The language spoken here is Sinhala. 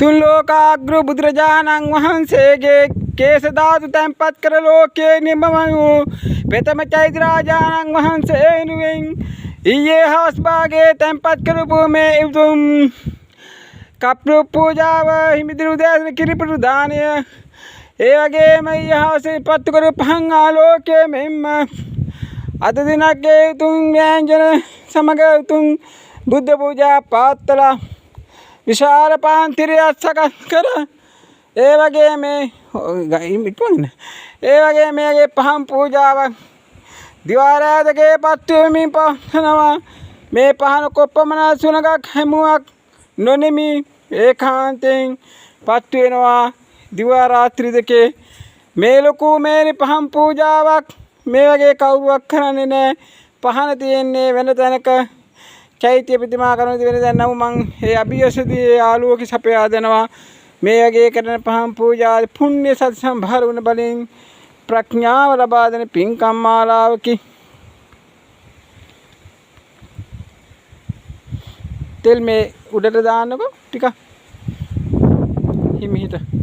තුන් ලෝකාග්‍ර බුදුරජාණන් වහන්සේගේ කේස ධාතු තැන්පත් කර ලෝකේ නිමම වූ ප්‍රථම චෛත්‍ය රාජාණන් වහන්සේ වෙනුවෙන් ඊයේ හවස් භාගයේ තැන්පත් කරපු මේ උතුම් කප්පු පූජාව හිමිදිරි උදෑසන කිරිපිටු දානය ඒ වගේම ඊයේ හවසේ පත්තු කරපු පහන් ආලෝකයේ මෙන්ම අද දිනකේ උතුම් ව්‍යංජන සමග උතුම් බුද්ධ පූජා පාත්තලා විශාල පාන්තිරයක් සකස් කර ඒ වගේ මේ මේගේ පහන් පූජාවක් දිවාරාධකේ පත්වෙමින් පවත්වනවා. මේ පහන කොපමණ සුනගක් හැමුවක් නොනෙමි ඒකාන්තයෙන් පත් වෙනවා දිවා රාත්‍රී දෙකේ. මේ ලොකු මේ පහන් පූජාවක් මේ වගේ කවුරුවක් කරන්නේ නැහැ. පහන තියෙන්නේ වෙන තැනක චෛත්‍ය ප්‍රතිමා කරන වෙන දැන් නම් මං ඒ අභියසදී ආලෝක සපයා දෙනවා. මේ වගේ කරන පහන් පූජා පුණ්‍ය සත් සම්භාර වුණ බලෙන් ප්‍රඥාව ලබා දෙන පින්කම් මාලාවකි. තෙල් මේ උඩට දාන්නකො ටික හිමිහිට